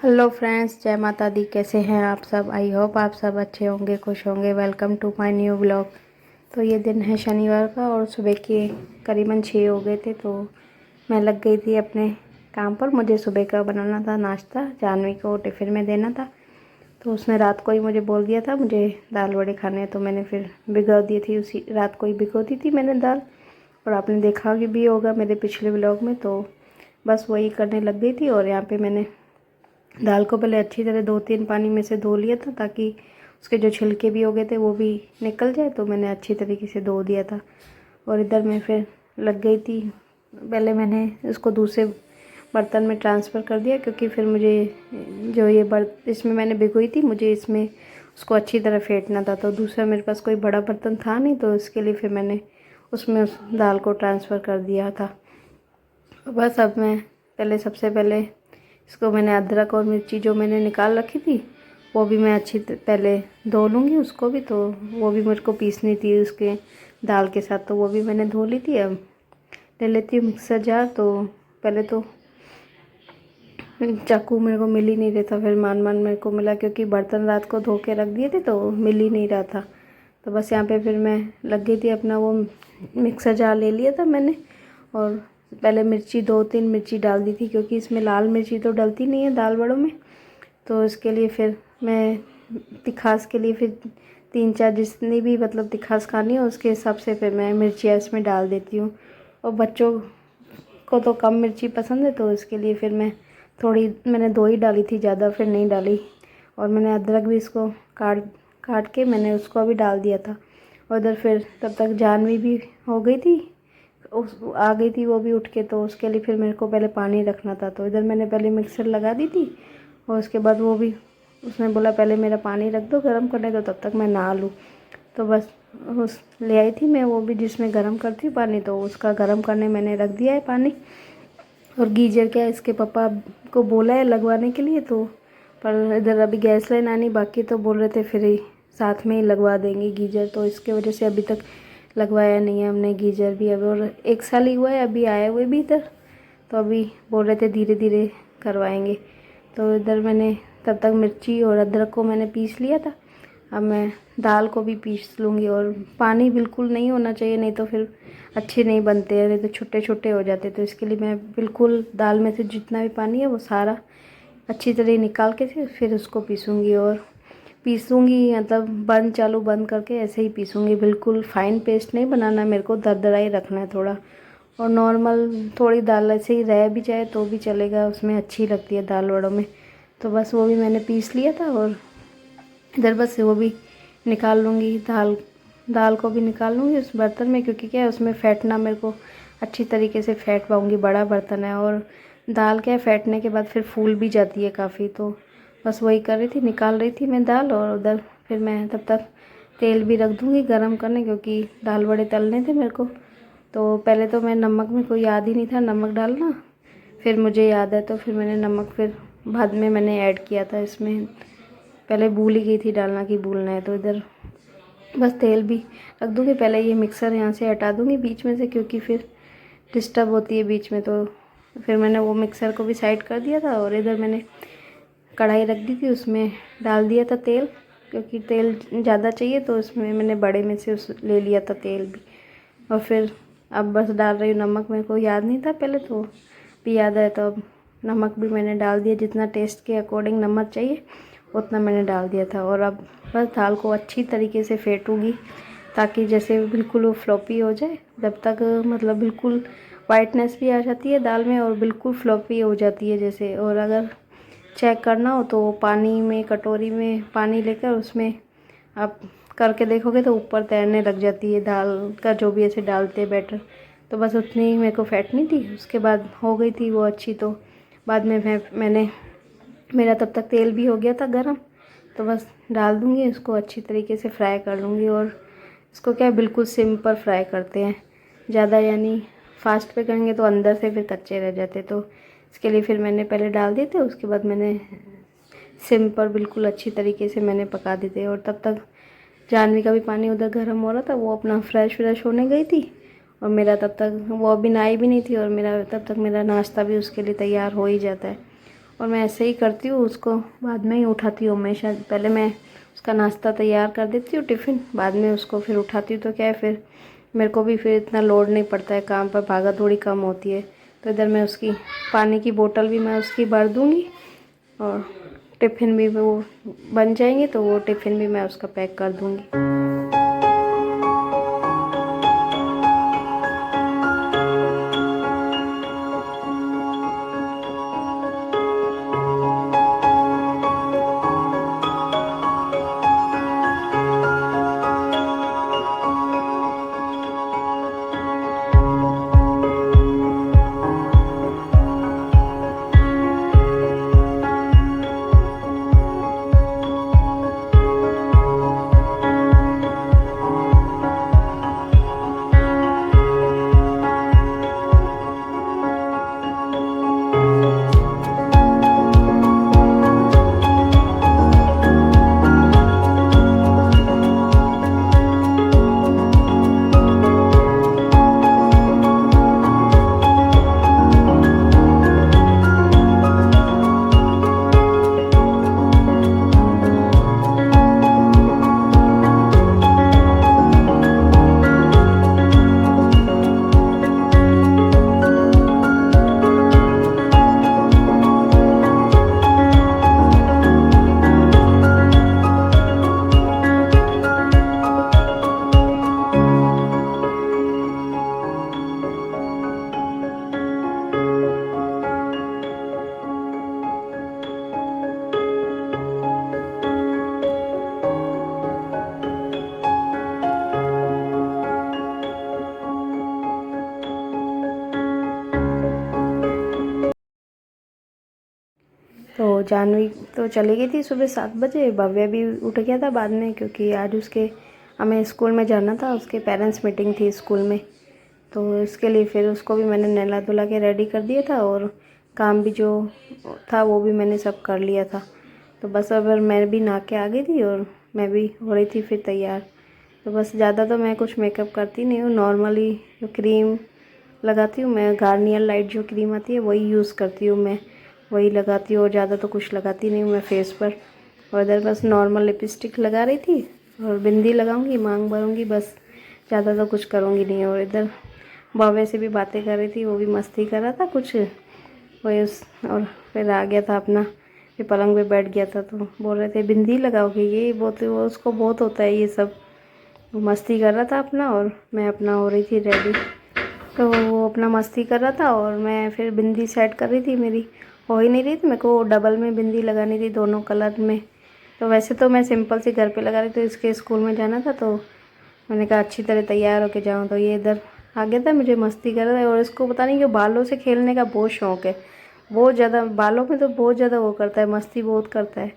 Hello friends, जय माता दी। कैसे हैं आप सब? आई होप आप सब अच्छे होंगे, खुश होंगे। Welcome to my new blog. तो ये दिन है शनिवार का और सुबह के करीबन 6 हो गए थे, तो मैं लग गई थी अपने काम पर। मुझे सुबह का बनाना था नाश्ता, जानवी को टिफ़िन में देना था। तो उसने रात को ही मुझे बोल दिया था मुझे दाल बड़े खाने हैं, तो मैंने फिर भिगो दी थी। उसी रात को ही भिगो दी थी मैंने दाल। और आपने देखा भी होगा मेरे पिछले ब्लॉग में। तो बस वही करने लग गई थी। और यहाँ पे मैंने दाल को पहले अच्छी तरह 2-3 पानी में से धो लिया था, ताकि उसके जो छिलके भी हो गए थे वो भी निकल जाए। तो मैंने अच्छी तरीके से धो दिया था। और इधर मैं फिर लग गई थी। पहले मैंने इसको दूसरे बर्तन में ट्रांसफ़र कर दिया, क्योंकि फिर मुझे जो ये इसमें मैंने भिगोई थी, मुझे इसमें उसको अच्छी तरह फेंटना था। तो दूसरा मेरे पास कोई बड़ा बर्तन था नहीं, तो इसके लिए फिर मैंने उसमें उस दाल को ट्रांसफ़र कर दिया था। बस अब मैं सबसे पहले इसको मैंने अदरक और मिर्ची जो मैंने निकाल रखी थी, वो भी मैं पहले धो लूँगी उसको भी। तो वो भी मेरे को पीसनी थी उसके दाल के साथ, तो वो भी मैंने धो ली थी। अब ले लेती हूँ मिक्सर जार। तो पहले तो चाकू मेरे को मिल ही नहीं रहा था, फिर मान मेरे को मिला, क्योंकि बर्तन रात को धो के रख दिए थे तो मिल ही नहीं रहा था। तो बस यहाँ पे फिर मैं लग गई थी अपना वो मिक्सर जार ले लिया था मैंने। और पहले मिर्ची 2-3 मिर्ची डाल दी थी, क्योंकि इसमें लाल मिर्ची तो डलती नहीं है दाल बड़ों में। तो इसके लिए फिर मैं तिखास के लिए फिर 3-4 जितनी भी मतलब तिखास खानी हो उसके हिसाब से फिर मैं मिर्चियाँ इसमें डाल देती हूँ। और बच्चों को तो कम मिर्ची पसंद है, तो इसके लिए फिर मैंने 2 ही डाली थी, ज़्यादा फिर नहीं डाली। और मैंने अदरक भी इसको काट काट के मैंने उसको अभी डाल दिया था। और इधर फिर तब तक जानवी भी हो गई थी, आ गई थी वो भी उठ के। तो उसके लिए फिर मेरे को पहले पानी रखना था। तो इधर मैंने पहले मिक्सर लगा दी थी, और उसके बाद वो भी उसने बोला पहले मेरा पानी रख दो गर्म करने, तो तब तक मैं नहा लूँ। तो बस उस ले आई थी मैं वो भी जिसमें गर्म करती हूँ पानी, तो उसका गर्म करने मैंने रख दिया है पानी। और गीजर क्या इसके पापा को बोला है लगवाने के लिए, तो पर इधर अभी गैस लाइन आनी बाकी, तो बोल रहे थे फिर ही साथ में ही लगवा देंगे गीजर। तो इसके वजह से अभी तक लगवाया नहीं है हमने गीजर भी। अभी और 1 साल ही हुआ है अभी आए हुए भी इधर। तो अभी बोल रहे थे धीरे धीरे करवाएंगे। तो इधर मैंने तब तक मिर्ची और अदरक को मैंने पीस लिया था। अब मैं दाल को भी पीस लूँगी। और पानी बिल्कुल नहीं होना चाहिए, नहीं तो फिर अच्छे नहीं बनते हैं, नहीं तो छोटे छोटे हो जाते। तो इसके लिए मैं बिल्कुल दाल में से जितना भी पानी है वो सारा अच्छी तरह निकाल के फिर उसको पीसूँगी। और पीसूँगी मतलब बंद करके ऐसे ही पीसूँगी। बिल्कुल फ़ाइन पेस्ट नहीं बनाना, मेरे को दरदरा ही रखना है थोड़ा। और नॉर्मल थोड़ी दाल ऐसे ही रह भी जाए तो भी चलेगा, उसमें अच्छी लगती है दाल वड़ों में। तो बस वो भी मैंने पीस लिया था। और इधर बस वो भी निकाल लूँगी, दाल को भी निकाल लूँगी उस बर्तन में, क्योंकि क्या है उसमें फेंटना मेरे को अच्छी तरीके से फेंट पाऊँगी। बड़ा बर्तन है और दाल क्या है फेंटने के बाद फिर फूल भी जाती है काफ़ी। तो बस वही कर रही थी, निकाल रही थी मैं दाल। और उधर फिर मैं तब तक तेल भी रख दूँगी गर्म करने, क्योंकि दाल बड़े तलने थे मेरे को। तो पहले तो मैं नमक में कोई याद ही नहीं था नमक डालना, फिर मुझे याद है तो फिर मैंने नमक फिर बाद में मैंने ऐड किया था इसमें। पहले भूल ही गई थी डालना कि भूलना है। तो इधर बस तेल भी रख दूँगी। पहले ये मिक्सर यहाँ से हटा दूँगी बीच में से, क्योंकि फिर डिस्टर्ब होती है बीच में। तो फिर मैंने वो मिक्सर को भी साइड कर दिया था। और इधर मैंने कढ़ाई रख दी थी, उसमें डाल दिया था तेल, क्योंकि तेल ज़्यादा चाहिए तो उसमें मैंने बड़े में से उस ले लिया था तेल भी। और फिर अब बस डाल रही हूँ नमक। मेरे को याद नहीं था पहले, तो भी याद है। तो अब नमक भी मैंने डाल दिया, जितना टेस्ट के अकॉर्डिंग नमक चाहिए उतना मैंने डाल दिया था। और अब बस दाल को अच्छी तरीके से फेंटूँगी, ताकि जैसे बिल्कुल वो फ्लॉपी हो जाए। जब तक मतलब बिल्कुल वाइटनेस भी आ जाती है दाल में और बिल्कुल फ्लॉपी हो जाती है जैसे। और अगर चेक करना हो तो पानी में कटोरी में पानी लेकर उसमें आप करके देखोगे तो ऊपर तैरने लग जाती है दाल का, जो भी ऐसे डालते हैं बैटर। तो बस उतनी ही मेरे को फेंटनी थी, उसके बाद हो गई थी वो अच्छी। तो बाद में मैंने मेरा तब तक तेल भी हो गया था गरम। तो बस डाल दूँगी उसको, अच्छी तरीके से फ्राई कर लूँगी। और इसको क्या है बिल्कुल सिम पर फ्राई करते हैं, ज़्यादा यानी फास्ट पे करेंगे तो अंदर से फिर कच्चे रह जाते। तो इसके लिए फिर मैंने पहले डाल दिए थे, उसके बाद मैंने सिम पर बिल्कुल अच्छी तरीके से मैंने पका दिए थे। और तब तक जानवी का भी पानी उधर गर्म हो रहा था, वो अपना फ्रेश होने गई थी। और मेरा तब तक वो अभी नहाई भी नहीं थी, और मेरा तब तक मेरा नाश्ता भी उसके लिए तैयार हो ही जाता है। और मैं ऐसे ही करती हूँ, उसको बाद में ही उठाती हूँ हमेशा। पहले मैं उसका नाश्ता तैयार कर देती हूँ टिफ़िन, बाद में उसको फिर उठाती हूँ। तो क्या है, फिर मेरे को भी फिर इतना लोड नहीं पड़ता है, काम पर भागा दौड़ी कम होती है। तो इधर मैं उसकी पानी की बोतल भी मैं उसकी भर दूँगी और टिफ़िन भी वो बन जाएंगे, तो वो टिफ़िन भी मैं उसका पैक कर दूँगी। तो जानवी तो चली गई थी सुबह 7 बजे। भव्य भी उठ गया था बाद में, क्योंकि आज उसके हमें स्कूल में जाना था, उसके पेरेंट्स मीटिंग थी स्कूल में। तो इसके लिए फिर उसको भी मैंने नहला धुला के रेडी कर दिया था, और काम भी जो था वो भी मैंने सब कर लिया था। तो बस अब मैं भी नहा के आ गई थी और मैं भी हो रही थी फिर तैयार। तो बस ज़्यादा तो मैं कुछ मेकअप करती नहीं हूँ, नॉर्मली जो क्रीम लगाती हूँ मैं, गार्नियर लाइट जो क्रीम आती है वही यूज़ करती हूँ मैं, वही लगाती हूँ। और ज़्यादा तो कुछ लगाती नहीं हूँ मैं फेस पर। और इधर बस नॉर्मल लिपस्टिक लगा रही थी और बिंदी लगाऊंगी, मांग भरूंगी, बस ज़्यादा तो कुछ करूँगी नहीं। और इधर बाबे से भी बातें कर रही थी, वो भी मस्ती कर रहा था कुछ वही और फिर आ गया था अपना, फिर पलंग पे बैठ गया था। तो बोल रहे थे बिंदी लगाओगे, ये बहुत वो उसको बहुत होता है ये सब। वो मस्ती कर रहा था अपना और मैं अपना हो रही थी रेडी। तो वो अपना मस्ती कर रहा था और मैं फिर बिंदी सेट कर रही थी, मेरी हो ही नहीं रही थी। मेरे को डबल में बिंदी लगानी थी, दोनों कलर में। तो वैसे तो मैं सिंपल सी घर पे लगा रही थी, तो इसके स्कूल में जाना था, तो मैंने कहा अच्छी तरह तैयार होके जाऊँ। तो ये इधर आ गया था, मुझे मस्ती कर रहा था। और इसको पता नहीं क्यों बालों से खेलने का बहुत शौक़ है, बहुत ज़्यादा बालों में तो बहुत ज़्यादा वो करता है, मस्ती बहुत करता है।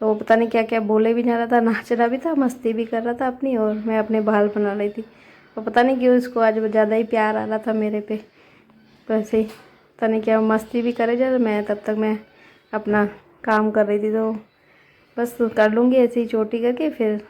तो वो पता नहीं क्या क्या बोले भी जा रहा था, नाच रहा भी था, मस्ती भी कर रहा था अपनी, और मैं अपने बाल बना रही थी। तो पता नहीं क्यों इसको आज ज़्यादा ही प्यार आ रहा था मेरे पे। तो ऐसे ही पता नहीं क्या मस्ती भी करे जा, मैं तब तक मैं अपना काम कर रही थी। तो बस कर लूँगी ऐसे ही चोटी करके, फिर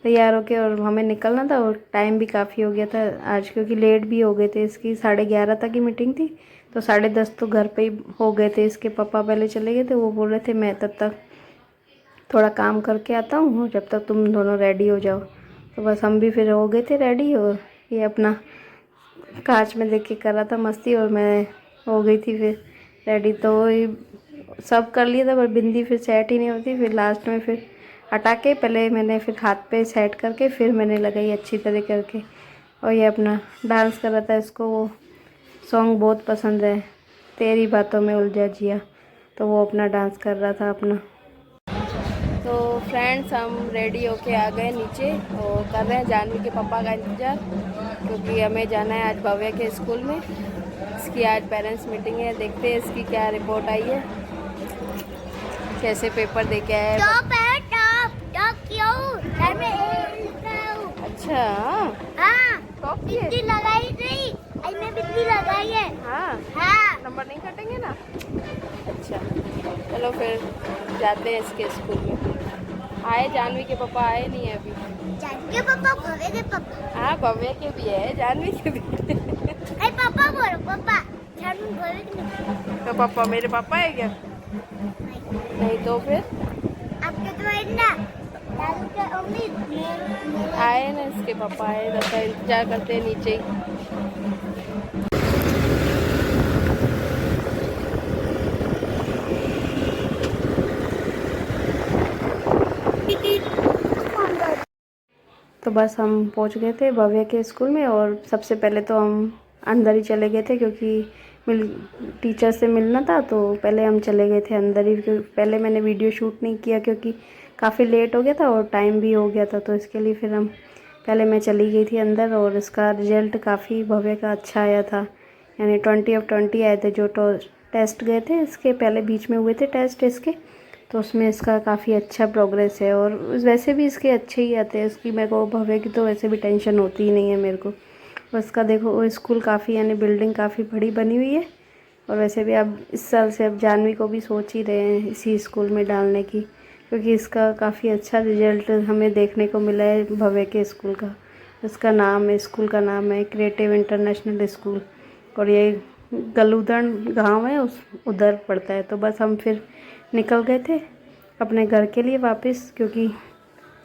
तैयार होके और हमें निकलना था। और टाइम भी काफ़ी हो गया था आज, क्योंकि लेट भी हो गए थे। इसकी 11:30 तक की मीटिंग थी, तो 10:30 तो घर पे ही हो गए थे। इसके पापा पहले चले गए थे, वो बोल रहे थे मैं तब तक थोड़ा काम करके आता हूँ, जब तक तुम दोनों रेडी हो जाओ। तो बस हम भी फिर हो गए थे रेडी, और ये अपना कांच में देख के कर रहा था मस्ती, और मैं हो गई थी फिर रेडी। तो ये सब कर लिया था, पर बिंदी फिर सेट ही नहीं होती। फिर लास्ट में फिर हटा के पहले मैंने फिर हाथ पे सेट करके फिर मैंने लगाई अच्छी तरह करके। और ये अपना डांस कर रहा था, इसको वो सॉन्ग बहुत पसंद है, तेरी बातों में उलझा जिया। तो वो अपना डांस कर रहा था अपना। तो फ्रेंड्स हम रेडी होके आ गए नीचे और कर रहे हैं जानवी के पापा का इंतज़ार, क्योंकि हमें जाना है आज भव्य के स्कूल में। इसकी आज पेरेंट्स मीटिंग है, देखते हैं इसकी क्या रिपोर्ट आई है, कैसे पेपर दे के आया है। अच्छा टॉप बिंदी लगाई नहीं, मैं बिंदी लगाई है। हाँ नंबर नहीं कटेंगे ना। अच्छा चलो फिर जाते हैं इसके स्कूल में। आए जानवी के पापा आए नहीं है अभी। जानवी के पापा, भव्य के पापा। हाँ भव्य के भी है, जानवी के भी। पापा बोलो पापा। जानू घर की नहीं। तो पापा मेरे पापा है क्या? नहीं तो फिर आपके तो है ना दादू के उम्मीद मेरे आए ना, इसके पापा आए, तब तक इंतजार करते हैं नीचे ही। तो बस हम पहुंच गए थे भव्य के स्कूल में, और सबसे पहले तो हम अंदर ही चले गए थे क्योंकि टीचर से मिलना था। तो पहले हम चले गए थे अंदर ही, क्योंकि पहले मैंने वीडियो शूट नहीं किया क्योंकि काफ़ी लेट हो गया था और टाइम भी हो गया था। तो इसके लिए फिर हम पहले मैं चली गई थी अंदर, और इसका रिज़ल्ट काफ़ी भव्य का अच्छा आया था, यानी 20/20 आए थे। जो टेस्ट गए थे इसके पहले बीच में हुए थे टेस्ट इसके, तो उसमें इसका काफ़ी अच्छा प्रोग्रेस है। और वैसे भी इसके अच्छे ही आते हैं, इसकी मेरे को भव्य की तो वैसे भी टेंशन होती ही नहीं है मेरे को। उसका देखो वो स्कूल काफ़ी, यानी बिल्डिंग काफ़ी बड़ी बनी हुई है। और वैसे भी अब इस साल से अब जानवी को भी सोच ही रहे हैं इसी स्कूल में डालने की, क्योंकि इसका काफ़ी अच्छा रिजल्ट हमें देखने को मिला है भव्य के स्कूल का। इसका नाम है, स्कूल का नाम है क्रिएटिव इंटरनेशनल स्कूल, और ये गलूदन गांव है उस उधर पड़ता है। तो बस हम फिर निकल गए थे अपने घर के लिए वापस, क्योंकि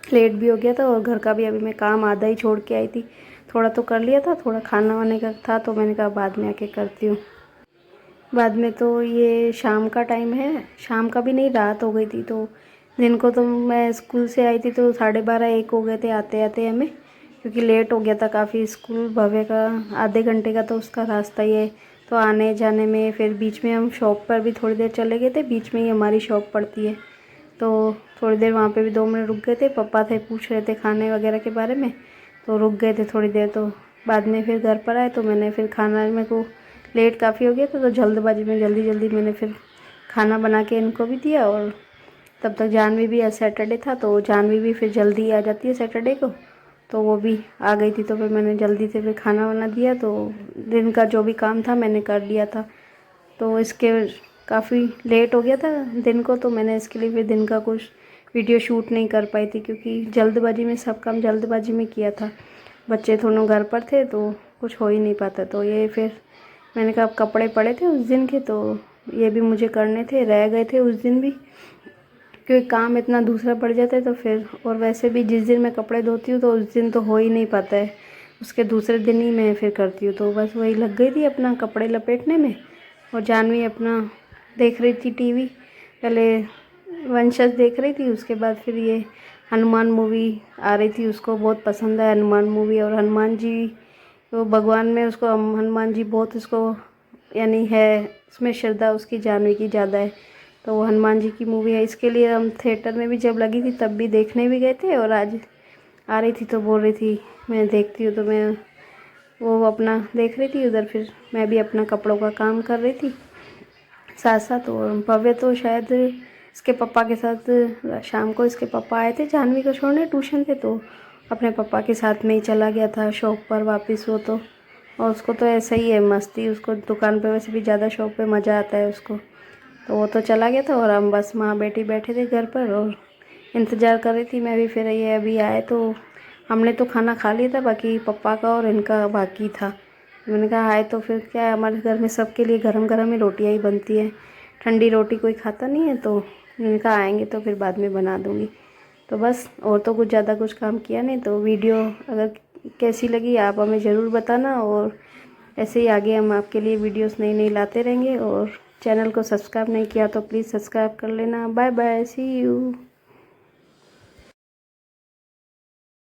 लेट भी हो गया था। और घर का भी अभी मैं काम आधा ही छोड़ के आई थी, थोड़ा तो कर लिया था, थोड़ा खाना वाने का था, तो मैंने कहा बाद में आके करती हूँ। बाद में तो ये शाम का टाइम है, शाम का भी नहीं, रात हो गई थी। तो दिन को तो मैं स्कूल से आई थी तो 12:30-1 हो गए थे आते आते हमें, क्योंकि लेट हो गया था काफ़ी। स्कूल भव्य का आधे घंटे का तो उसका रास्ता ही है, तो आने जाने में फिर बीच में हम शॉप पर भी थोड़ी देर चले गए थे, बीच में ही हमारी शॉप पड़ती है। तो थोड़ी देर वहाँ पे भी 2 मिनट रुक गए थे, पापा थे पूछ रहे थे खाने वगैरह के बारे में, तो रुक गए थे थोड़ी देर। तो बाद में फिर घर पर आए तो मैंने फिर खाना, मेरे को लेट काफ़ी हो गया था तो जल्दबाजी में जल्दी जल्दी मैंने फिर खाना बना के इनको भी दिया। और तब तक जानवी भी, आज सैटरडे था तो जानवी भी फिर जल्दी आ जाती है सैटरडे को, तो वो भी आ गई थी। तो फिर मैंने जल्दी से फिर खाना बना दिया, तो दिन का जो भी काम था मैंने कर लिया था। तो इसके काफ़ी लेट हो गया था दिन को, तो मैंने इसके लिए फिर दिन का कुछ वीडियो शूट नहीं कर पाई थी, क्योंकि जल्दबाजी में सब काम जल्दबाजी में किया था। बच्चे दोनों घर पर थे तो कुछ हो ही नहीं पाता। तो ये फिर मैंने कहा अब कपड़े पड़े थे उस दिन के, तो ये भी मुझे करने थे, रह गए थे उस दिन भी, क्योंकि काम इतना दूसरा पड़ जाता है। तो फिर और वैसे भी जिस दिन मैं कपड़े धोती हूँ तो उस दिन तो हो ही नहीं पाता है, उसके दूसरे दिन ही मैं फिर करती हूँ। तो बस वही लग गई थी अपना कपड़े लपेटने में, और जानवी अपना देख रही थी टीवी। पहले वंशज देख रही थी, उसके बाद फिर ये हनुमान मूवी आ रही थी, उसको बहुत पसंद है हनुमान मूवी। और हनुमान जी तो भगवान में उसको हनुमान जी बहुत उसको यानी है, उसमें श्रद्धा उसकी जानवी की ज़्यादा है। तो वो हनुमान जी की मूवी है, इसके लिए हम थिएटर में भी जब लगी थी तब भी देखने भी गए थे। और आज आ रही थी तो बोल रही थी मैं देखती हूँ, तो मैं वो अपना देख रही थी उधर, फिर मैं भी अपना कपड़ों का काम कर रही थी साथ साथ। और भव्य तो शायद इसके पापा के साथ शाम को इसके पापा आए थे जानवी को छोड़ने ट्यूशन पे, तो अपने पापा के साथ में ही चला गया था शॉप पर वापस वो तो। और उसको तो ऐसा ही है मस्ती, उसको दुकान पे वैसे भी ज़्यादा शॉप पे मज़ा आता है उसको। तो वो तो चला गया था और हम बस माँ बेटी बैठे थे घर पर और इंतज़ार कर रही थी मैं भी। फिर ये अभी आए तो हमने तो खाना खा लिया था, बाकी पापा का और इनका बाकी था। मैंने कहा आए तो फिर क्या है, हमारे घर में सबके लिए गरम गरम ही रोटियाँ ही बनती है, ठंडी रोटी कोई खाता नहीं है। तो मैंने कहा आएंगे तो फिर बाद में बना दूँगी। तो बस और तो कुछ ज़्यादा कुछ काम किया नहीं। तो वीडियो अगर कैसी लगी आप हमें ज़रूर बताना, और ऐसे ही आगे हम आपके लिए वीडियोस नई नई लाते रहेंगे। और चैनल को सब्सक्राइब नहीं किया तो प्लीज़ सब्सक्राइब कर लेना। Bye bye, see you.